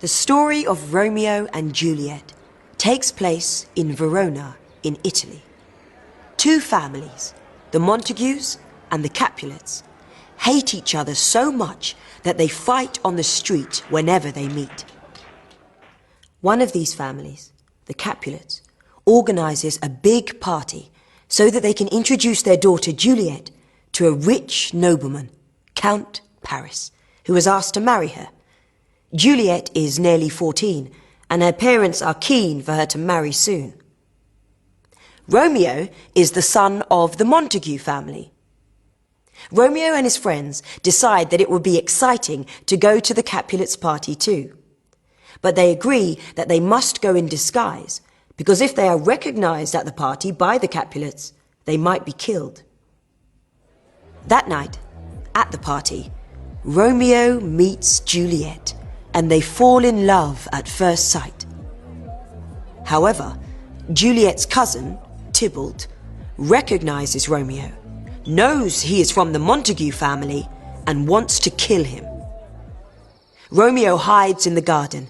The story of Romeo and Juliet takes place in Verona, in Italy. Two families, the Montagues and the Capulets, hate each other so much that they fight on the street whenever they meet. One of these families, the Capulets, organizes a big party so that they can introduce their daughter Juliet to a rich nobleman, Count Paris, who has asked to marry her. Juliet is nearly 14, and her parents are keen for her to marry soon. Romeo is the son of the Montague family. Romeo and his friends decide that it would be exciting to go to the Capulets' party too. But they agree that they must go in disguise, because if they are recognized at the party by the Capulets, they might be killed. That night, at the party, Romeo meets Juliet, and they fall in love at first sight. However, Juliet's cousin, Tybalt, recognizes Romeo, knows he is from the Montague family, and wants to kill him. Romeo hides in the garden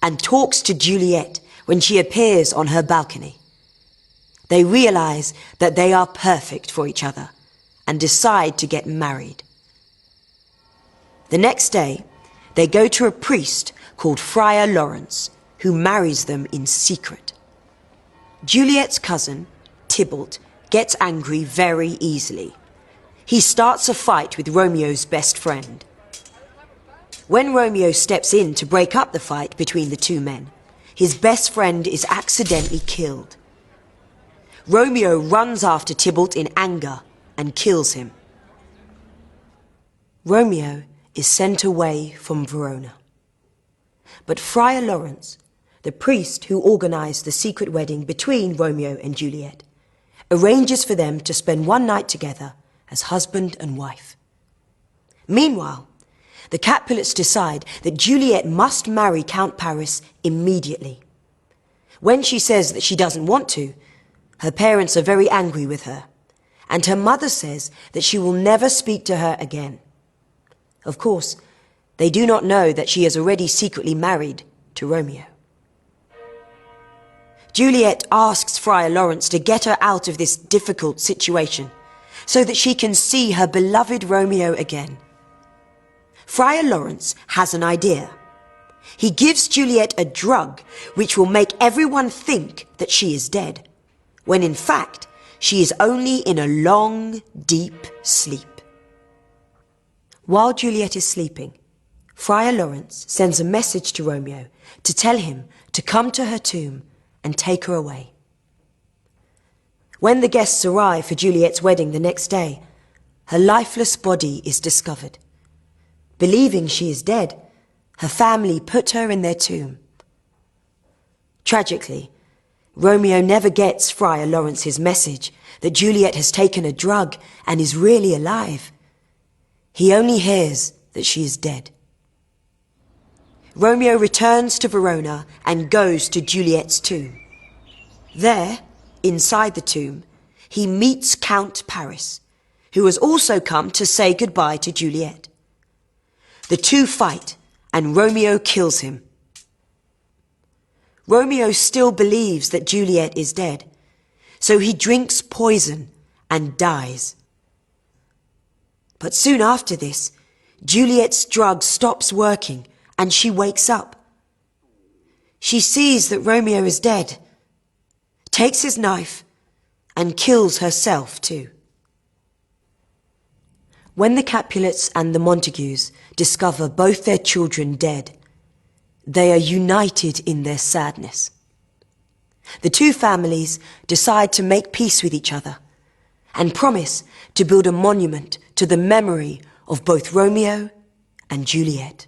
and talks to Juliet when she appears on her balcony. They realize that they are perfect for each other and decide to get married. The next day, they go to a priest called Friar Lawrence, who marries them in secret. Juliet's cousin, Tybalt, gets angry very easily. He starts a fight with Romeo's best friend. When Romeo steps in to break up the fight between the two men, his best friend is accidentally killed. Romeo runs after Tybalt in anger and kills him. Romeo is sent away from Verona. But Friar Lawrence, the priest who organized the secret wedding between Romeo and Juliet, arranges for them to spend one night together as husband and wife. Meanwhile, the Capulets decide that Juliet must marry Count Paris immediately. When she says that she doesn't want to, her parents are very angry with her, and her mother says that she will never speak to her again. Of course, they do not know that she is already secretly married to Romeo. Juliet asks Friar Lawrence to get her out of this difficult situation so that she can see her beloved Romeo again. Friar Lawrence has an idea. He gives Juliet a drug which will make everyone think that she is dead, when in fact she is only in a long, deep sleep. While Juliet is sleeping, Friar Lawrence sends a message to Romeo to tell him to come to her tomb and take her away. When the guests arrive for Juliet's wedding the next day, her lifeless body is discovered. Believing she is dead, her family put her in their tomb. Tragically, Romeo never gets Friar Lawrence's message that Juliet has taken a drug and is really alive. He only hears that she is dead. Romeo returns to Verona and goes to Juliet's tomb. There, inside the tomb, he meets Count Paris, who has also come to say goodbye to Juliet. The two fight, and Romeo kills him. Romeo still believes that Juliet is dead, so he drinks poison and dies. But soon after this, Juliet's drug stops working and she wakes up. She sees that Romeo is dead, takes his knife, and kills herself too. When the Capulets and the Montagues discover both their children dead, they are united in their sadness. The two families decide to make peace with each other and promise to build a monument to the memory of both Romeo and Juliet.